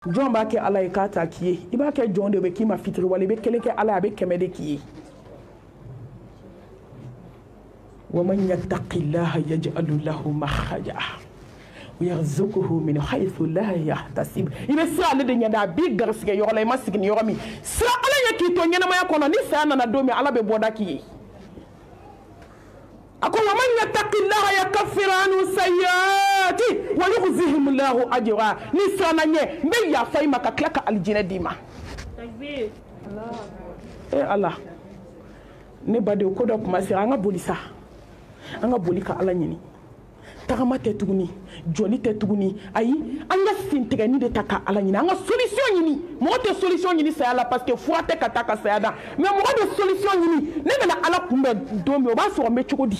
jɔn b'a kɛ ala ye k'a ta k'i ye i b'a kɛ jɔn de bɛ k'i ma fitiri wale i bɛ kelen kɛ ala ye a bɛ kɛmɛ de k'i ye ومن يتق الله يجعل له مخرجا ويرزقه من حيث لا يحتسب ibe sira ale de ɲɛda bi garisɛgɛ yɔrɔ la i ma sigi ni yɔrɔ min sira ala ye k'i to ɲɛnamaya kɔnɔ ni saya nana don min ala bɛ bɔda k'i ye a ko ومن يتق الله يكفر عنه سيئاته ويجزيه الله أجرا ni siranna ɲɛ n bɛ yafa i ma ka tila ka alijinɛ d'i ma ala ne badenw ko dɔ kuma sera an ka boli sa an ka boli ka ala ɲini tagama tɛ tuguni joli tɛ tuguni ayi an ka sen tigɛni de ta ka ala ɲini an ka solution ɲini mɔgɔ tɛ solution ɲini saya la parce que fura tɛ ka taa ka saya da mais mɔgɔ bɛ solution ɲini ne bɛna ala kunbɛn don min o b'a sɔrɔ n bɛ cogo di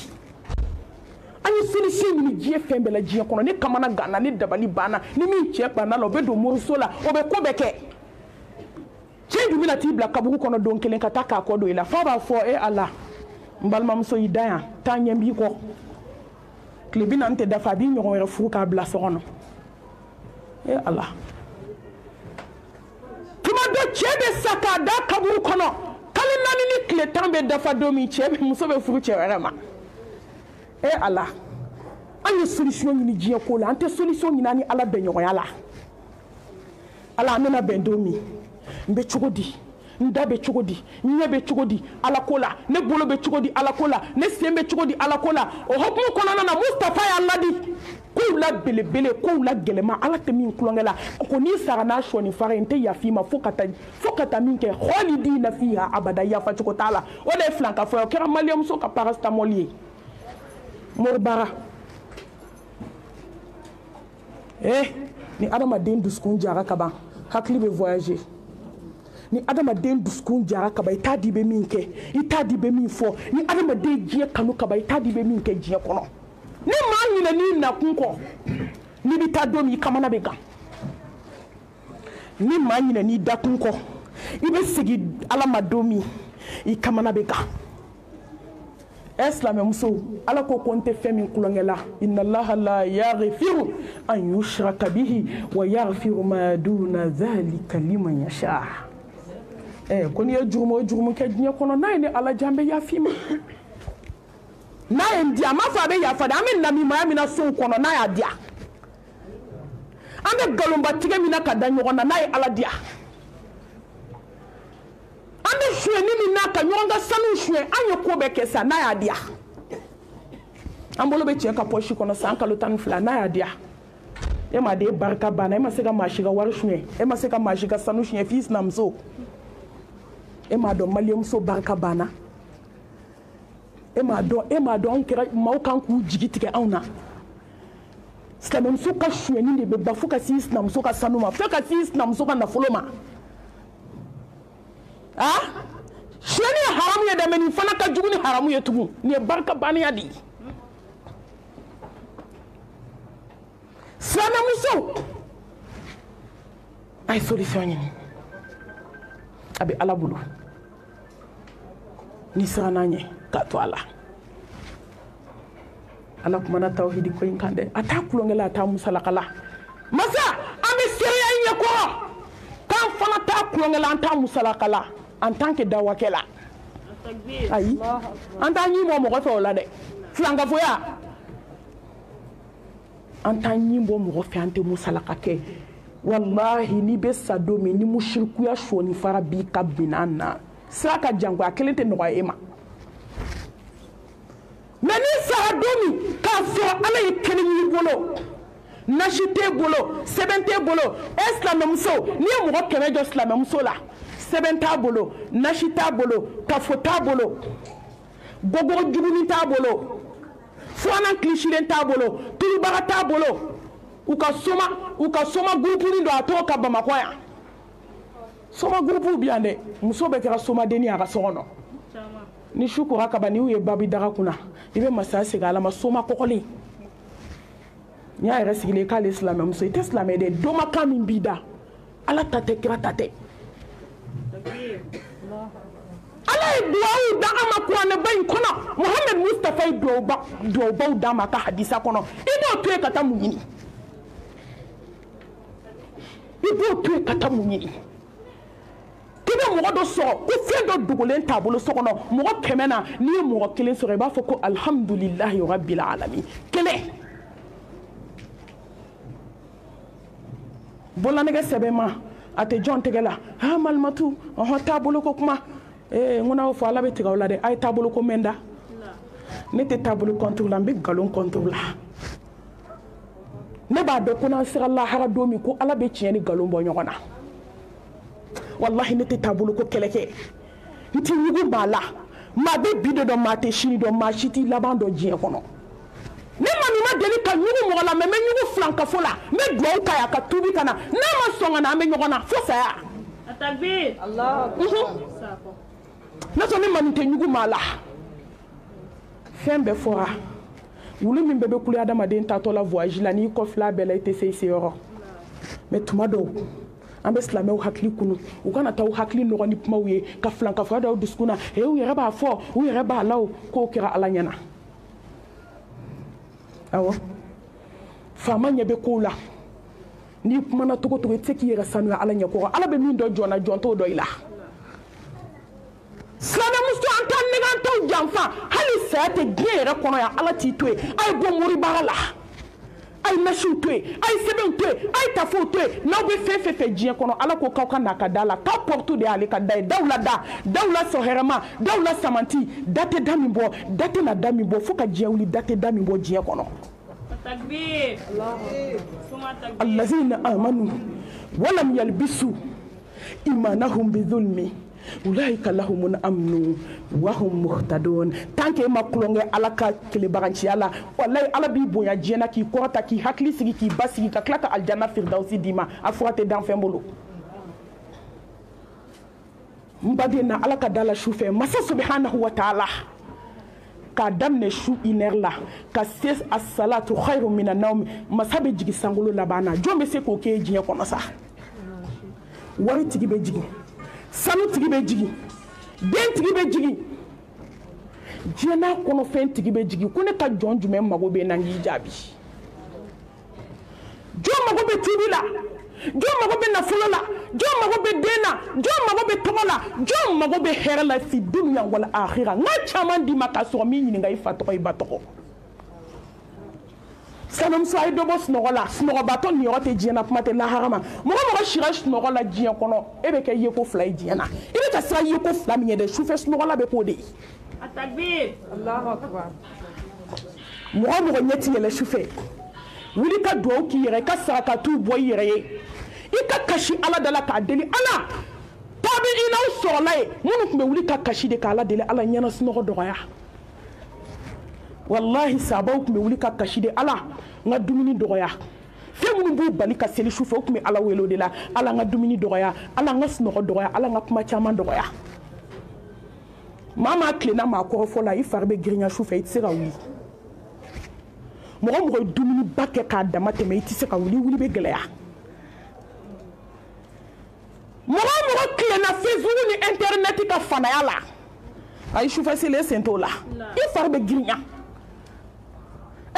an ye solution ɲini diɲɛ fɛn bɛɛ la diɲɛ kɔnɔ ne kamana ganna ne dabali banna ni min cɛ banna la o bɛ don moriso la o bɛ ko bɛɛ kɛ cɛ ju bɛna t'i bila kabugu kɔnɔ don kelen ka taa k'a kɔ don i la f'a b'a fɔ e ala n balimamuso y'i da yan taa ɲɛ b'i kɔ tile 40 tɛ dafa a b'i ɲɔgɔn wɛrɛ furu k'a bila so kɔnɔ e ala tuma dɔ cɛ bɛ sa k'a da kaburu kɔnɔ kalo 4 ni tile 10 bɛ dafa don min muso bɛ furu cɛ wɛrɛ ma e ala an ye solution ɲini diɲɛ ko la an tɛ solution ɲini an ni ala bɛn ɲɔgɔnya la ala an bɛna bɛn don min n bɛ cogo di n da bɛ cogo di n ɲɛ bɛ cogo di ala ko la ne bolo bɛ cogo di ala ko la ne sen bɛ cogo di ala ko la o hokumu kɔnɔna na Mustafa y'a ladi kow la belebele kow la gɛlɛma ala tɛ min kulonkɛ la ko n'i sara n'a sɔni fara n tɛ yafi ma fo ka taa min kɛ khalidina fiha abada yafa cogo t'a la o de ye filanka fɔ o kɛra maliyamuso ka paracetamol ye moribara ni adamaden dusukun jara ka ban hakili bɛ voyager ni adamaden dusukun jara ka ban i t'a di bɛ min kɛ i t'a di bɛ min fɔ ni adamaden diɲɛ kanu ka ban i t'a di bɛ min kɛ diɲɛ kɔnɔ ni maa ɲinɛ n'i nakun kɔ n'i bɛ taa don min i kamana bɛ gan ni maa ɲinɛ n'i dakun kɔ i bɛ segin ala ma don min i kamana bɛ gan silamɛmuso ala ko ko n tɛ fɛn min kulonkɛ la inna allaha la yaghfiru an yushraka bihi wa yaghfiru ma duna dhalika liman yasha ko n'i ye jurumu o jurumu kɛ diɲɛ kɔnɔ n'a ye ni ala jan bɛ yafi ma n'a ye n diya a m'a fɔ a bɛ yafa dɛ an bɛ namimaya min na sow kɔnɔ n'a y'a diya an bɛ nkalonbatigɛ min na ka da ɲɔgɔn na n'a ye ala diya an bɛ suyɛni min n'a ka ɲɔgɔn ka sanu suyɛ an ye ko bɛɛ kɛ sa n'a y'a diya an bolo bɛ cɛ ka pɔsi kɔnɔ san kalo 12 n'a y'a diya e ma de barika banna e ma se ka maa si ka wari suyɛ e ma se ka maa si ka sanu suyɛ f'i sinamuso e m'a dɔn maliyamuso barika banna e m'a dɔn anw kɛra maaw kan k'u jigi tigɛ anw na silamɛmuso ka suyɛni de bɛ ban fo ka s'i sinamuso ka sanu ma fo ka s'i sinamuso ka nafolo ma suyɛni ye haramu ye dɛ mais nin fana ka jugu ni haramu ye tugun nin ye barika banniya de ye silamɛmuso a ye solution ɲini a bɛ ala bolo ni siranna ɲɛ k'a to a la ala kumana tawhidi ko in kan dɛ a t'a kulonkɛ la a t'a musalaka la masa an bɛ seereya i ɲɛ kɔrɔ k'an fana t'a kulonkɛ la an t'a musalaka la en tant que dawakɛ la ayi an t'an ɲi bɔ mɔgɔ fɛ o la dɛ filankafoya an t'an ɲi bɔ mɔgɔ fɛ an tɛ musalaka kɛ wallahi n'i bɛ sa don min ni musirikuya sɔni fara b'i ka binan na sira ka jan a kelen tɛ nɔgɔya e ma mais n'i sara don min k'a sɔrɔ ala ye kelen y'i bolo nasi t'e bolo sɛbɛn t'e bolo e silamɛmuso n'i ye mɔgɔ 100 jɔ silamɛmuso la sɛbɛn t'a bolo nasi t'a bolo kafo t'a bolo gogo juguni t'a bolo furanna kilisilen t'a bolo turubaga t'a bolo u ka soma groupe ni do a tɔgɔ ka Bamakɔ yan soma groupe bi yan dɛ muso bɛ kɛra somadenni a ka so kɔnɔ ni su kora ka ban n'i y'u ye babi daga kunna i bɛ masaya segin ala ma soma kɔkɔlen n'i y'a yɛrɛ sigilen k'ale silamɛmuso i tɛ silamɛ dɛ dɔmakan min b'i da ala ta tɛ kira ta tɛ ala ye duwawu da an ma kuranɛba in kɔnɔ Muhamɛd Mustafa ye duwawubaw d'a ma a ka hadisa kɔnɔ i b'o to yen ka taa mun ɲini b'o to yen ka taa mun ɲini k'i bɛ mɔgɔ dɔ sɔrɔ ko fɛn dɔ dogolen t'a bolo so kɔnɔ mɔgɔ 100 na n'i ye mɔgɔ 1 sɔrɔ i b'a fɔ ko alhamdulilahi rabbil alamin kelen bɔlanɛgɛ sɛbɛn ma a tɛ jɔn tɛgɛ la ah malimatu taabolo ko kuma n ko n'aw fɔ ala bɛ tigɛ aw la dɛ a ye taabolo ko mɛn da ne tɛ taabolo contre la n bɛ nkalon contre la ne b'a dɔn ko n'an sera lahara don min ko ala bɛ tiɲɛ ni nkalon bɔ ɲɔgɔn na wallahi ne tɛ taabolo ko kɛlɛ kɛ n tɛ ɲugu maa la maa bɛ bi de dɔn maa tɛ sini dɔn maa si t'i laban dɔn diɲɛ kɔnɔ ne ma nin ma deli ka ɲugu mɔgɔ la mais n bɛ ɲugu filankafo la n bɛ dugawu k'a ye a ka tuubi ka na n'a ma sɔn ka na an bɛ ɲɔgɔn na fo saya ne sɔn ne ma nin tɛ ɲugu maa la fɛn bɛɛ fɔra wulu min bɛɛ bɛ kule adamaden taatɔ la voyage la n'i kɔfilɛ a bɛɛ la i tɛ se i seyɔrɔ mais tuma dɔw an bɛ silamɛw hakili kunu u kana taa u hakili nɔgɔ ni kumaw ye ka filankafoya da u dusukun na u yɛrɛ b'a fɔ u yɛrɛ b'a la o k'o kɛra ala ɲɛna awɔ faama ɲɛ bɛ kow la n'i kumana togo togo i tɛ se k'i yɛrɛ sanuya ala ɲɛ kɔrɔ ala bɛ min dɔ jɔn na jɔn t'o dɔ i la silamɛmuso an t'an nɛgɛ an t'aw janfa hali saya tɛ diɲɛ yɛrɛ kɔnɔ yan ala t'i to yen a ye bɔ moribaara la a ye mɛsiw to yen a ye sɛbɛnw to yen a ye tafow to yen n'aw bɛ fɛn fɛn fɛ diɲɛ kɔnɔ ala ko k'aw ka n'a ka da la k'aw pɔrɔtu de y'ale ka da ye daw la da daw la sɔn hɛrɛma daw la samanti da tɛ da min bɔ da tɛ na da min bɔ fo ka diɲɛ wuli da tɛ da min bɔ diɲɛ kɔnɔ allazina amanu walam yalbisu imanahum bizulmi ulaika lahumul amnu wa hum muhtadun tant que ma kulonge ala ka kelebaganciya la wallahi ala b'i bonya diɲɛ na k'i kɔrɔta k'i hakili sigi k'i basigi ka tila ka aljanna firdausi d'i ma a fura tɛ dan fɛn bolo n baden na ala ka da la su fɛ masa subhanahu wa ta'ala k'a daminɛ su 1 heure la ka se a salatu khairu mina nawm masa bɛ jigi sankolo laban na jɔn bɛ se k'o kɛ diɲɛ kɔnɔ sa wari tigi bɛ jigin sanu tigi bɛ jigin den tigi bɛ jigin diɲɛ n'a kɔnɔ fɛn tigi bɛ jigin ko ne ka jɔn jumɛn mago bɛ na n k'i jaabi jɔn mago bɛ tubi la jɔn mago bɛ nafolo la jɔn mago bɛ den na jɔn mago bɛ tɔgɔ la jɔn mago bɛ hɛrɛ la fi dunuya wala akhira n ka caman d'i ma k'a sɔrɔ min ɲininka i fa tɔgɔ i ba tɔgɔ sanamuso a ye dɔ bɔ sunɔgɔ la sunɔgɔbatɔ niyɔrɔ tɛ diɲɛ na kuma tɛ lahara ma mɔgɔ mɔgɔ sira sunɔgɔ la diɲɛ kɔnɔ e bɛ kɛ yeko 2 ye diɲɛ na i bɛ ka siran yeko 2 min ye dɛ sufɛ sunɔgɔ la bɛ k'o de ye mɔgɔ mɔgɔ ɲɛ ti yɛlɛ sufɛ wuli ka dugawu k'i yɛrɛ i ka sarakatiw bɔ i yɛrɛ ye i ka kasi ala da la k'a deli ala tabi i n'aw sɔrɔla ye minnu tun bɛ wuli ka kasi de k'ala deli ala ɲɛna sunɔgɔ dɔgɔya wallahi sabaw tun bɛ wuli ka kasi de ala n ka dumuni dɔgɔya fɛn minnu b'u bali ka seli sufɛ o tun bɛ ala wele o de la ala n ka dumuni dɔgɔya ala n ka sunɔgɔ dɔgɔya ala n ka kuma caman dɔgɔya maa maa tilenna maa kɔrɔfɔ la i fari bɛ girinya sufɛ i tɛ se ka wuli mɔgɔ mɔgɔ ye dumuni ba kɛ k'a dama tɛmɛ i tɛ se ka wuli wuli bɛ gɛlɛya mɔgɔ mɔgɔ tilenna facebook ni internet ka fanaya la ayi sufɛ seli e sen t'o la i fari bɛ girinya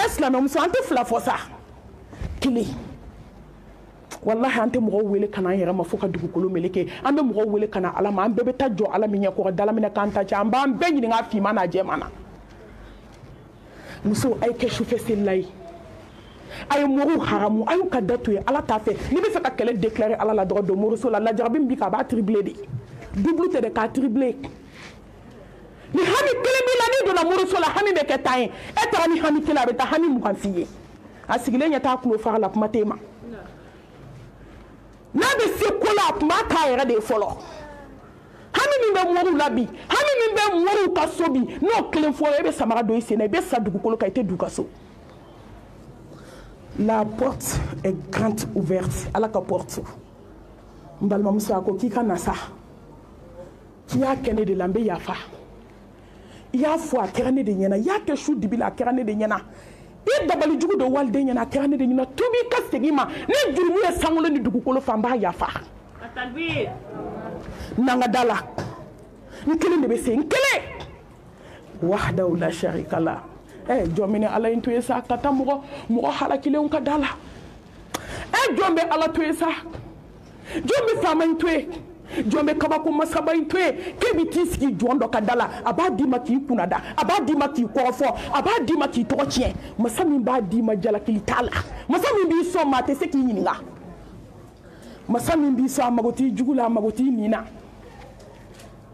silamɛmuso an tɛ fila fɔ sa kelen wallahi an tɛ mɔgɔw wele ka na an yɛrɛ ma fo ka dugukolo meleke an bɛ mɔgɔw wele ka na ala ma an bɛɛ bɛ taa jɔ ala min ɲɛkɔrɔ dalaminɛ k'an ta cɛ an b'an bɛɛ ɲininka finman n'a jɛman na musow a ye kɛ sufɛ seli la ye a ye mɔriw haramu a y'u ka da to ye ala t'a fɛ n'i bɛ fɛ ka kɛlɛ déclarer ala la dɔrɔn don moriso la lajarabi min bi k'a b'a tribler de double tɛ dɛ k'a tribler ni hami kelen b'i la n'i donna moriso la hami bɛ kɛ 10 ye e taara ni hami kelen a bɛ taa hami 20 f'i ye a sigilen ɲɛ t'a kulo fara la kuma t'e ma n'a bɛ se ko la a tun b'a k'a yɛrɛ de ye fɔlɔ hami min bɛ moriw la bi hami min bɛ moriw ka so bi n'o kelen fɔra e bɛ samara don i sen na i bɛ sa dugukolo kan i tɛ du ka so la porte est grande ouverte ala ka porte n balimamuso a ko k'i ka na sa k'i y'a kɛ ne de la n bɛ yafa i y'a fɔ a kɛra ne de ɲɛna i y'a kɛ su dibi la a kɛra ne de ɲɛna i dabali jugu dɔ waliden ɲɛna a kɛra ne de ɲɛna tubi ka segin ma ne jurumu ye sankolo ni dugukolo fan b'a yafa n'an ka da la n kelen de bɛ se n kelen wahdahu la sharika la jɔn bɛ ni ala in to ye sa ka taa mɔgɔ halakilenw ka da la jɔn bɛ ala to ye sa Jombe fama intwe jombe kabako masaba intwe kebiti ski jondo kadala abadi maki kunada abadi maki korofo abadi maki tokotien masami badi majala kilitala masami bi so mate se ki yininga masami bi so magoti jugula magoti nina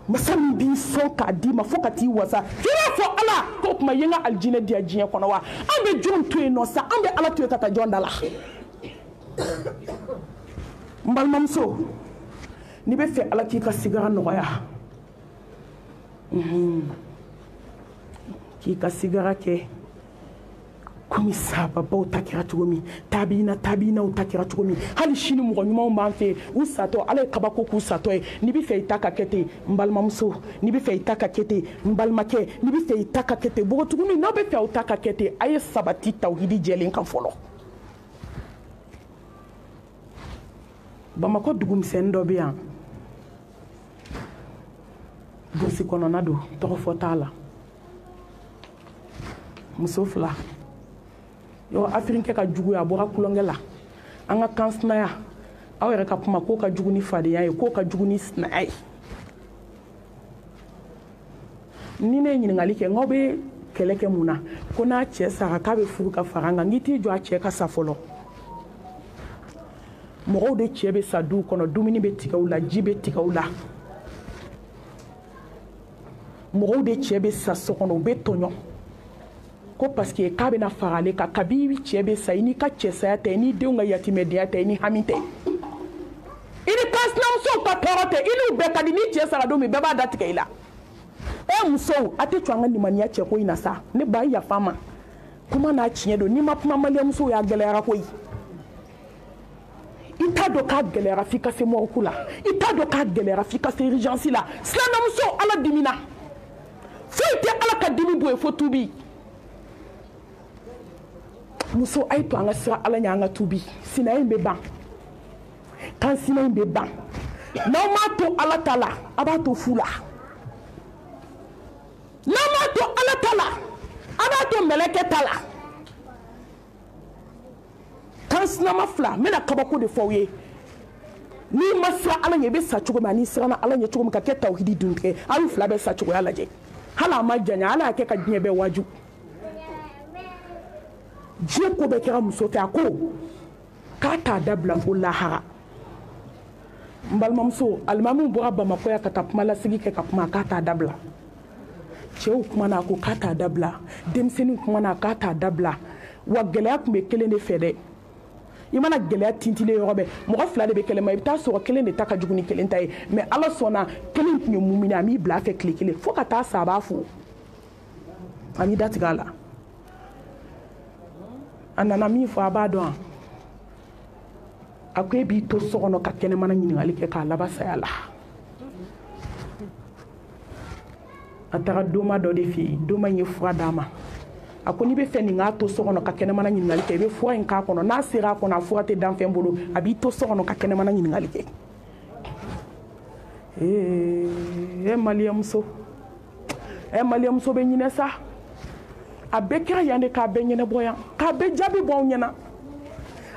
masami bi so ka di mafokati wasa kira fo ala ko kuma yenga aljina dia jien kono wa ambe jom tué no sa ambe ala tué kata jondala mbal mamso ni be fe ala ki ka sigara noya ki ka sigara ke komisa baba utakira tugomi tabina utakira tugomi hali shini mugo nyuma mbanfe usato ala kabako ku sato ni be fe itaka kete mbal mamso ni be fe itaka kete mbal make ni be fe itaka kete bogo tuguni no be fe utaka kete aye sabati tawhidi jelen kan folo Bamako dugum sendo bien Bosi kononado toko fotala musofla yo afrique ka jugu ya bora kulongela anga kansna ya awere ka puma ko ka jugu ni fade ya ko ka jugu ni snai ni ne nyini ngali ke ngobe keleke muna kona che sara ka be furu ka faranga ngiti jo a che ka safolo mɔgɔw de cɛ bɛ sa du kɔnɔ dumuni bɛ tigɛ u la ji bɛ tigɛ u la mɔgɔw de cɛ bɛ sa so kɔnɔ u bɛ tɔɲɔ ko parce que k'a bɛna fara ale kan kabi cɛ bɛ sa i n'i ka cɛsaya tɛ i n'i denw ka yatimɛdenya tɛ i ni hami tɛ i ni kansinamusow ka tɔɔrɔ tɛ i n'u bɛɛ ka di ni cɛ sara don min bɛɛ b'a da tigɛ i la musow a tɛ to an ka nimaniya cɛko in na sa ne ba yafa ma kuma n'a tiɲɛ don n'i ma kuma maliyamusow y'a gɛlɛyara koyi ita do ka gɛlɛyara f'i ka se mɔriku la ita do ka gɛlɛyara f'i ka se urgence la silamɛmuso ala dimina foyi tɛ ala ka dimi bɔ yen fo tubi muso a ye to an ka sira ala ɲɛ an ka tubi sinaya in bɛ ban kansina in bɛ ban n'aw m'a to ala ta la a b'a to fu la n'aw m'a to ala ta la a b'a to mɛlɛkɛ ta la kansinama fila n bɛna kabako de fɔ aw ye n'i ma sira ala ɲɛ i bɛ sa cogo min n'i siranna ala ɲɛ cogo min ka kɛ tawhidi duntigɛ aw fila bɛ sa cogoya lajɛ hali a ma janya ala y'a kɛ ka diɲɛ bɛɛ waju diɲɛ ko bɛɛ kɛra muso fɛ a ko k'a t'a dabila fo lahara n balimamuso alimamiw bɔra bamakɔ yan ka taa kumalasigi kɛ ka kuma k'a t'a dabila cɛw kumana a ko k'a t'a dabila denmisɛnninw kumana k'a t'a dabila wa gɛlɛya tun bɛ kelen de fɛ dɛ i mana gɛlɛya tintilen yɔrɔ bɛɛ mɔgɔ fila de bɛ kɛlɛ ma i bɛ taa sɔrɔ kelen de ta ka jugu ni kelen ta ye mais ala sɔnna kelen tun ye mumini a m'i bila a fɛ tile kelen fo ka taa sa a b'a fo a m'i datigɛ a la a nana min fɔ a b'a dɔn a ko e b'i to so kɔnɔ ka kɛnɛmana ɲininkali kɛ k'a laban saya la a taara doma dɔ de fɛ yen doma in ye fura d'a ma a ko n'i bɛ fɛ nin k'a to so kɔnɔ ka kɛnɛmana ɲininkali kɛ i bɛ fura in k'a kɔnɔ n'a sera a kɔnɔ a fura tɛ dan fɛn bolo a b'i to so kɔnɔ ka kɛnɛmana ɲininkali kɛ maliyɛmuso maliyɛmuso bɛ ɲinɛ sa a bɛɛ kɛra yan de k'a bɛɛ ɲɛnabɔ yan k'a bɛɛ jaabi bɔ anw ɲɛna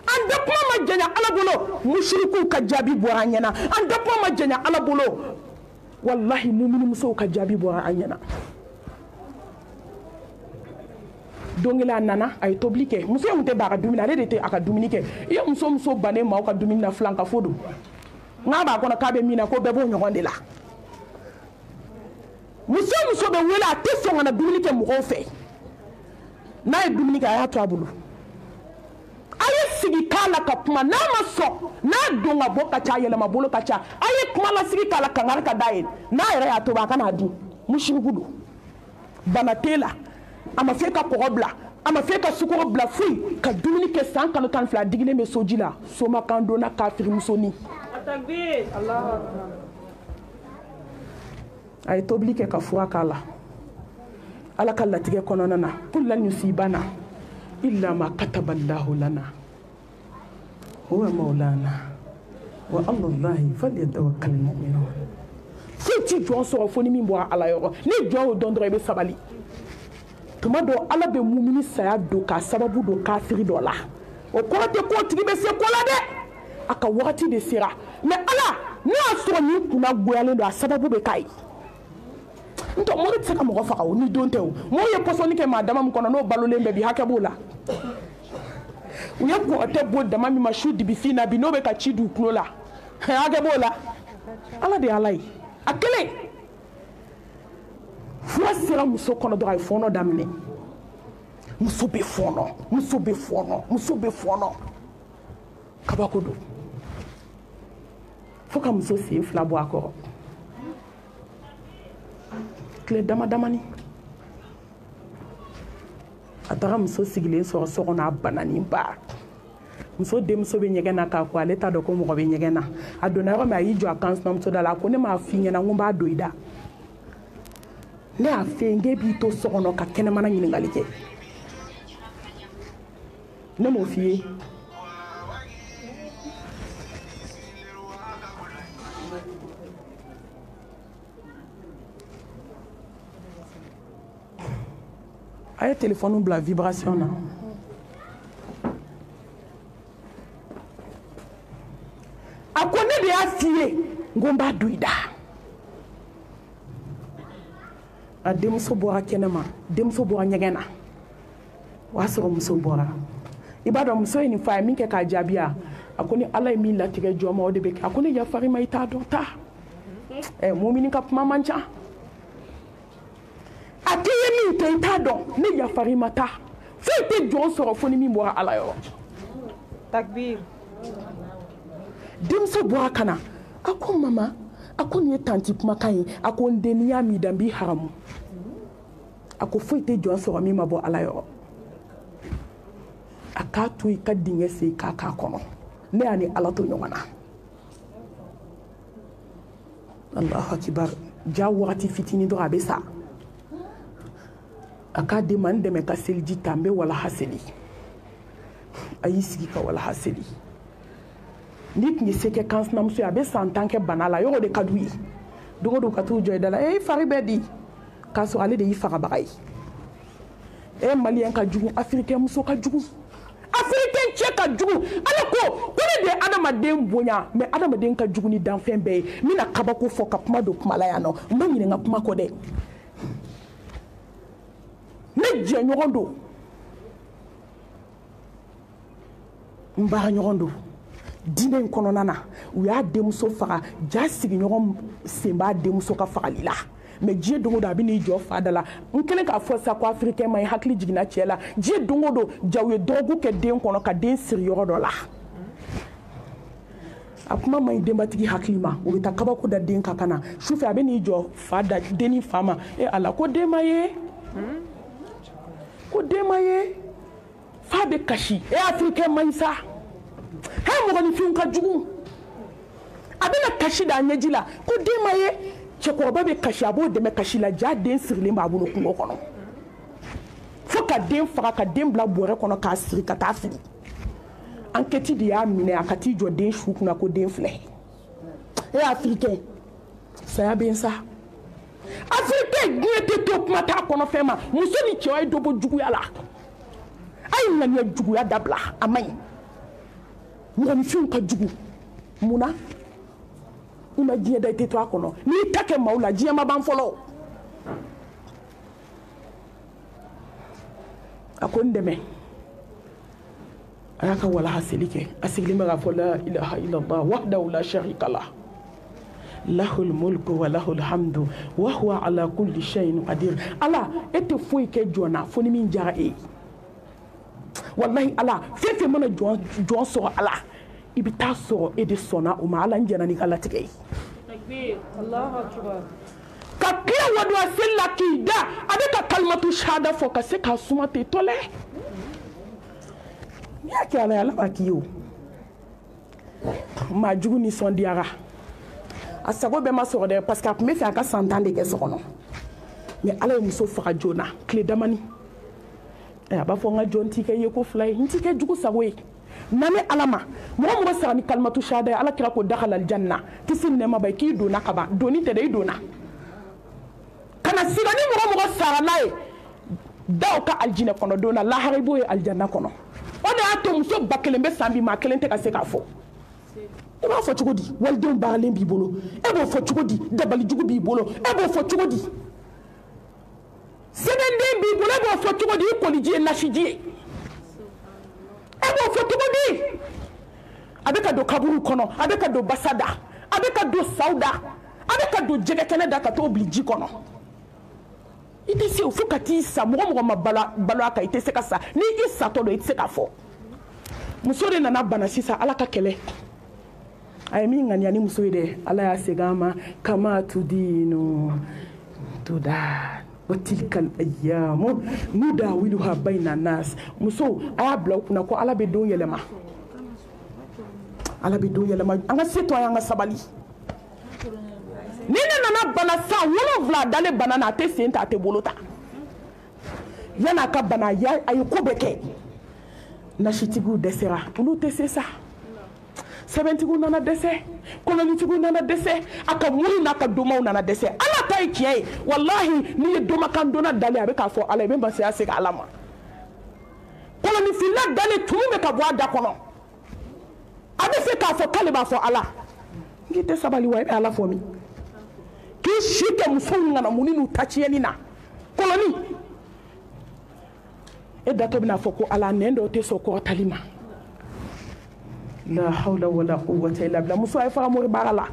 an bɛɛ kuma ma janya ala bolo musirikuw ka jaabi bɔra an ɲɛna an bɛɛ kuma ma janya ala bolo wallahi muminimusow ka jaabi bɔra an ɲɛna don kelen a nana a ye tobili kɛ muso in tun tɛ ba a ka dumuni ale de tɛ a ka dumuni kɛ i ye muso bannen maaw ka dumuni na filan ka fo don n'a b'a kɔnɔ k'a bɛ min na ko bɛɛ b'o ɲɔgɔn de la muso bɛ wele a tɛ sɔn ka na dumuni kɛ mɔgɔw fɛ n'a ye dumuni kɛ a y'a to a bolo a ye sigi k'a la ka kuma n'a ma sɔn n'a don ka bɔ ka ca a yɛlɛma bolo ka ca a ye kuma lasigi k'a la kangari ka d'a ye n'a yɛrɛ y'a tobi a ka n'a dun musiriku don bana t'e la a ma fɛ ka kɔgɔ bila a ma fɛ ka sukɔrɔ bila foyi ka dumuni kɛ san kalo 12 digilen bɛ soji la somakan donna kafiri musonin a ye tobili kɛ ka fura k'a la ala ka latigɛ kɔnɔna na kul lan yusibana illa ma kataballahu lana huwa maulana wa alallahi falyatawakkalul mu'minun foyi ti jɔn sɔrɔ fo ni min bɔra ala yɔrɔ ni jɔn y'o dɔn dɔrɔn i bɛ sabali tuma dɔ ala bɛ mumini saya don k'a sababu don kafiri dɔ la o kɔrɔ tɛ ko tigi bɛ se ko la dɛ aka wagati de sera mais ala n'a sɔrɔ ni kunna goyalen don a sababu bɛ k'a ye ntɔ mɔgɔ tɛ se ka mɔgɔ faga o ni don tɛ o mɔgɔ ye pɔsɔni kɛ maa dama min kɔnɔ n'o balolen bɛɛ bi hakɛ b'o la u ye kɔgɔtɛ bɔ dama min ma su dibifin na bi n'o bɛ ka ci du tulo la hakɛ b'o la ala de ye ala ye a kelen fura sera muso kɔnɔ dɔrɔn a ye fɔɔnɔ daminɛ muso bɛ fɔɔnɔ muso bɛ fɔɔnɔ muso bɛ fɔɔnɔ kabako don fo ka muso sen fila bɔ a kɔrɔ tile dama damani a taga muso sigilen sɔrɔ so kɔnɔ a bananen ba muso denmuso bɛ ɲɛgɛn na k'a ko ale t'a dɔn ko mɔgɔ bɛ ɲɛgɛn na a donna yɔrɔ min a y'i jɔ a kan sinamuso da la a ko ne m'a f'i ɲɛna n ko n b'a don i da ne y'a f'i ye n k'e b'i to so kɔnɔ ka kɛnɛmana ɲininkali kɛ ne m'o f'i ye a ye téléphone bila vibration na a ko ne de y'a f'i ye n ko n b'a don i da a denmuso bɔra kɛnɛma denmuso bɔra ɲɛgɛn na o y'a sɔrɔ muso bɔra i b'a dɔn muso ye nin fɔ a ye min kɛ k'a jaabiya a ko ni ala ye min latigɛ jɔn ma o de bɛ kɛ a ko ne yafari ma i t'a dɔn ta mumini ka kuma man ca a k'i ye min kɛ i t'a dɔn ne yafari ma ta foyi tɛ jɔn sɔrɔ fo ni min bɔra ala yɔrɔ takbir denmuso bɔra ka na a ko mama a ko nin ye tanti kumakan ye a ko n den n'i y'a min dan n b'i haramu a ko foyi tɛ jɔn sɔrɔ min ma bɔ ala yɔrɔ a k'a to i ka dingɛ sen k'a k'a kɔnɔ ne y'a ni ala to ɲɔgɔn na Allahu akibar ja wagati fitinin dɔrɔn a bɛ sa a k'a den ma n dɛmɛ ka seliji ta n bɛ walaha seli a y'i sigi ka walaha seli n'i tun ye se kɛ kansinamuso ye a bɛ san 10 kɛ bana la yɔrɔ de ka d'u ye don o don ka t'u jɔ i da la i fari bɛ di k'a sɔrɔ ale de y'i fagabaga ye maliyɛn ka jugu afirikɛn muso ka jugu afirikɛn cɛ ka jugu ala ko ne de ye adamaden bonya mais adamaden ka jugu ni danfɛn bɛɛ ye n bɛna kabako fɔ ka kuma don kuma la yan nɔ n ma ɲininka kuma kɔ dɛ ne jɛɲɔgɔn don n baaraɲɔgɔn don diinɛ in kɔnɔna na u y'a denmuso faga ja sigiɲɔgɔn sen b'a denmuso ka fagali la mais diɲɛ don o don a bɛ n'i jɔ fa da la n kɛlen k'a fɔ sa ko afirikɛn ma ye hakili jiginna cɛ la diɲɛ don o don ja u ye dɔgɔkun kɛ den kɔnɔ ka den siri yɔrɔ dɔ la a kuma man ɲi denbatigi hakili ma o bɛ taa kabako da den kan ka na sufɛ a bɛ n'i jɔ fa da denni fa ma ala ko den ma ye ko den ma ye fa bɛ kasi afirikɛn ma ɲi sa mɔgɔninfinw ka jugu a bɛna kasi da a ɲɛji la ko den ma ye cɛkɔrɔba bɛ kasi a b'o dɛmɛ kasi la ja den sirilen b'a bolo kungo kɔnɔ fo ka den faga ka den bila bɔrɛ kɔnɔ k'a siri ka taa fili enquête de y'a minɛ a ka t'i jɔ den su kunna ko den filɛ afirikɛn saya bɛ n sa afirikɛn diɲɛ tɛ to kuma t'a kɔnɔ fɛn ma muso ni cɛw ye dɔ bɔ juguya la a ye ŋaniya juguya dabila a man ɲi mɔgɔninfinw ka jugu munna i ma diɲɛ da i tɛ to a kɔnɔ n'i ta kɛ maaw la diɲɛ ma ban fɔlɔ a ko n dɛmɛ a y'a ka walaha seli kɛ a sigilen bɛ k'a fɔ la ilaha illallah wahdahu la sharika lah lahul mulku wa lahul hamdu wa huwa ala kulli shay'in qadir ala e tɛ foyi kɛ jɔn na fo ni min diyara e ye wallahi ala fɛn fɛn mana jɔn sɔrɔ ala i bɛ taa sɔrɔ e de sɔnna o ma ala n jɛna n'i ka latigɛ ye ka tila waduwa seli la k'i da a bɛ ka kalimatu shahada fɔ ka se k'a suma ten tɔlɛ n'i y'a kɛ ala ye ala b'a k'i ye o maa jugu nisɔndiyara a sago bɛɛ ma sɔrɔ dɛ parce que a tun bɛ fɛ a ka san 10 de kɛ so kɔnɔ mais ala ye muso faga joona tile damani a b'a fɔ n ka jɔn n t'i kɛ ye ko fila ye n t'i kɛ jugu sago ye nami ala ma mɔgɔ mɔgɔ sara ni kalimatu shahada ye ala kira ko dakhala aljanna kisi ni nɛɛma ba k'i donna ka ban doni tɛ dɛ i donna kana siga ni mɔgɔ mɔgɔ sara n'a ye da o ka aljinɛ kɔnɔ donna lahara i b'o ye aljanna kɔnɔ o de y'a to muso ba kelen bɛ san bi maa kelen tɛ ka se k'a fɔ I b'a fɔ cogo di walidenw baaralen b'i bolo e b'o fɔ cogo di dabalijugu b'i bolo e b'o fɔ cogo di sɛbɛnden b'i bolo e b'o fɔ cogo di i koliji ye nasiji ye e b'o fɔ cogo di a bɛ ka don kaburu kɔnɔ a bɛ ka don basa da a bɛ ka don saw da a bɛ ka don jɛgɛ kɛnɛ da ka t'o bili ji kɔnɔ i tɛ se o fo ka t'i sa mɔgɔ mɔgɔ ma balo a kan i tɛ se ka sa ni i satɔ don i tɛ se k'a fɔ muso de nana bana sisan ala ka kɛlɛ a ye min ŋaniya ni muso ye dɛ ala y'a segin a ma kama tudinu tuda wa tilkal ayyamu nudawiluha bayna nas muso a y'a bila u kunna ko ala bɛ don yɛlɛma ala bɛ don yɛlɛma an ka se to an ka sabali ni ne nana bana san 7 dalen bana na a tɛ sen ta a tɛ bolo ta yan'a ka bana a ye ko bɛɛ kɛ nasitigiw dɛsɛra olu tɛ se sa sɛbɛntigiw nana dɛsɛ kolonitigiw nana dɛsɛ a ka muru n'a ka domaw nana dɛsɛ ala ta ye tiɲɛ ye walahi n'i ye domakan donna dalen a bɛ k'a fɔ ala i bɛ masaya segin ala ma kolonifila dalen tumu bɛ ka bɔ a da kɔnɔ a bɛ se k'a fɔ k'ale b'a fɔ ala n'i tɛ sabali wa i bɛ ala fɔ min k'i si kɛ musow ŋanamuni n'u ta tiɲɛni na koloni e datɔ bɛna fɔ ko ala nɛn dɔw tɛ sɔn kɔrɔtali ma la hawla wala quwwata illa billah muso ay fara mori baara la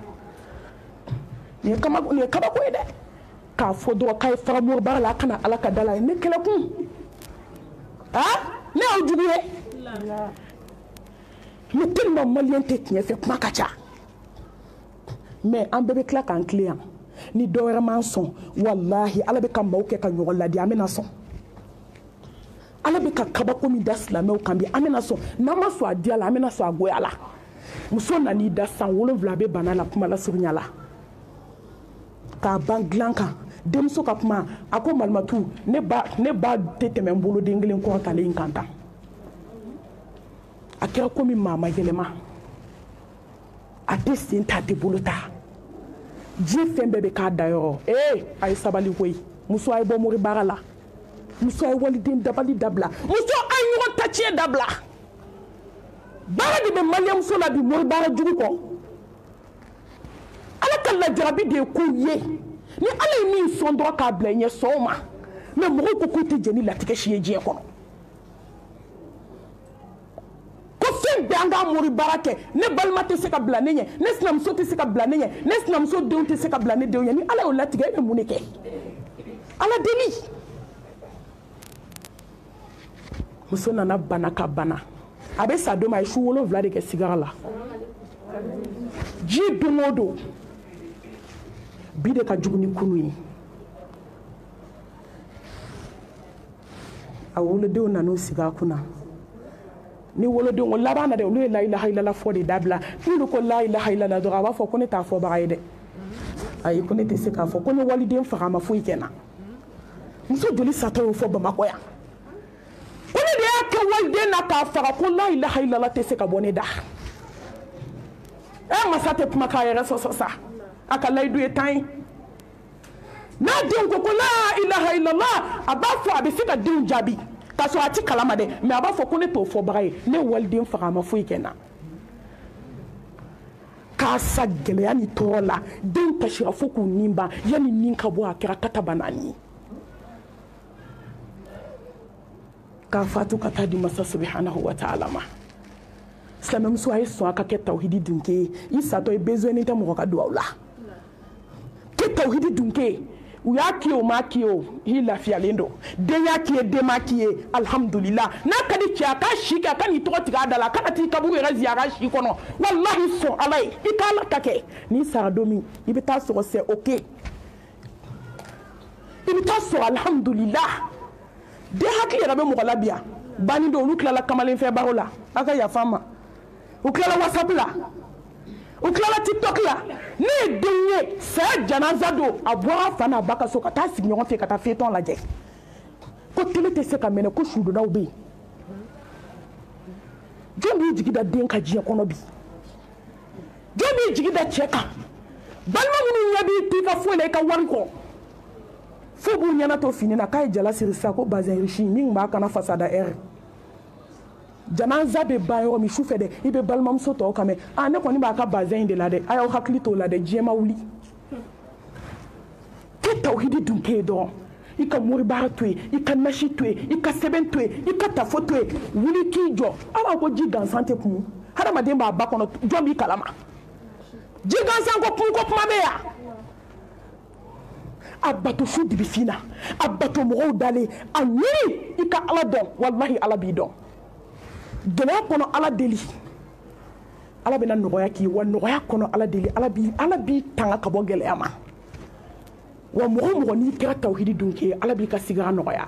ni kabako ye dɛ k'a fɔ dɔrɔn k'a ye fara mori baara la a kana ala ka da la ye ne kɛlɛkun ne y'aw jugu ye mais tellement maliyɛn tɛ tiɲɛ fɛ kuma ka ca mais an bɛɛ bɛ tila k'an tilen yan ni dɔ wɛrɛ m'an sɔn walahi ala bɛ ka maaw kɛ ka ɲɔgɔn ladi an bɛna sɔn ala bɛ ka kabako min da silamɛw kan bi an bɛna sɔn n'an ma sɔn a diya la an bɛna sɔn a goya la muso nan'i da san 7 a bɛ bana la kuma lasurunya la k'a ban dilan kan denmuso ka kuma a ko malimatu ne ba tɛ tɛmɛ n bolo den kelen kɔrɔtalen in kan tan a kɛra komi maa ma yɛlɛma a tɛ sen ta a tɛ bolo ta diɲɛ fɛn bɛɛ bɛ k'a dayɔrɔ a ye sabali koyi muso a ye bɔ mori baara la muso a ye waliden dabali dabila muso a ye ɲɔgɔn ta tiɲɛ dabila baara de bɛ maliyɛnmuso la bi mori baara jugu kɔ ala ka lajarabi de ye kow ye ni ala ye min sɔn dɔrɔn k'a bila i ɲɛ sɔn o ma mais mɔgɔw ko k'u tɛ jɛn ni latigɛ si ye diɲɛ kɔnɔ ko fɛn bɛɛ an k'a mori baara kɛ ne balima tɛ se ka bila ne ɲɛ ne sinamuso tɛ se ka bila ne ɲɛ ne sinamuso denw tɛ se ka bila ne denw ɲɛ ni ala y'o latigɛ e bɛ mun de kɛ ala deli muso nana bana ka bana a bɛ sa don ma a ye su 7 de kɛ sigara la ji don o don bi de ka jugu ni kunu ye a wolodenw nan'u sigi a kunna ni wolodenw ko laban na dɛ olu ye la ilaha illallah fɔ de dabila n'olu ko la ilaha illallah dɔrɔn a b'a fɔ ko ne t'a fɔbaga ye dɛ ayi ko ne tɛ se k'a fɔ ko ne waliden faga ma foyi kɛ n na muso joli satɔ y'o fɔ bamakɔ yan ko ne de y'a kɛ waliden na k'a faga ko la ilaha illallah tɛ se ka bɔ ne da masa tɛ kuma k'a yɛrɛ sɔsɔ sa a ka layidu ye 10 ye n'a den ko la ilaha illallah a b'a fɔ a bɛ se ka denw jaabi k'a sɔrɔ a ti kalama dɛ mais a b'a fɔ ko ne t'o fɔbaga ye ne waliden faga ma foyi kɛ n na k'a sa gɛlɛya ni tɔɔrɔ la den kasira fo k'u nin ban yanni nin ka bɔ a kɛra kataba naani k'a fatu ka taa di masa subhanahu wa ta'ala ma silamɛmuso a ye sɔn a ka kɛ tawhidi dunke ye i satɔ i besoin tɛ mɔgɔ ka don aw la kɛ tawhidi dunke ye u y'a k'i ye o m'a k'i ye o i lafiyalen don den y'a k'i ye den m'a k'i ye alhamdulillah n'a ka di cɛ a k'a si kɛ a ka n'i tɔgɔ tigɛ a da la a kana t'i kaburu yɛrɛ zi a ka si kɔnɔ walahi sɔn ala ye i ka ala ta kɛ n'i sara don min i bɛ taa sɔrɔ c'est ok i bɛ taa sɔrɔ alhamdulillah den hakili yɛrɛ bɛ mɔgɔ la bi yan banni don olu tilala kamalenfɛ baro la a ka yafa n ma u tilala whatsapp la u tilala tiktok la ne ye den ye saya janaza don a bɔra fa n'a ba ka so ka taa sigi ɲɔgɔn fɛ ka taa fetɔn lajɛ ko tele tɛ se ka minɛ ko sudonnaw bɛ yen jɔn b'i jigi da den ka diɲɛ kɔnɔ bi jɔn b'i jigi da cɛ kan balima minnu ɲɛ b'i to i ka foyi la i ka wari kɔ fo b'u ɲɛna to fini na k'a ye jala siri sa ko bazin riche min b'a kana fasada ɛri janaza bɛ ban yɔrɔ min su fɛ dɛ i bɛ balimamuso tɔw kan mɛn ne kɔni b'a ka bazɛn in de la dɛ a y'aw hakili t'o la dɛ diɲɛ ma wuli k'e tawhidi dun k'e dɔrɔn i ka moribaara to yen i ka nasi to yen i ka sɛbɛn to yen i ka tafo to yen wuli k'i jɔ ala ko ji gansan tɛ kun hadamaden b'a ba kɔnɔ jɔn b'i kalama ji gansan ko kun ko kuma bɛ yan a bato su dibifin na a bato mɔgɔw dalen a ɲini i ka ala dɔn walahi ala b'i dɔn gɛlɛya kɔnɔ ala deli ala bɛna nɔgɔya k'i wa nɔgɔya kɔnɔ ala deli ala b'i tanga ka bɔ gɛlɛya ma wa mɔgɔ n'i kɛra tawhidi dun kɛ ala b'i ka sigara nɔgɔya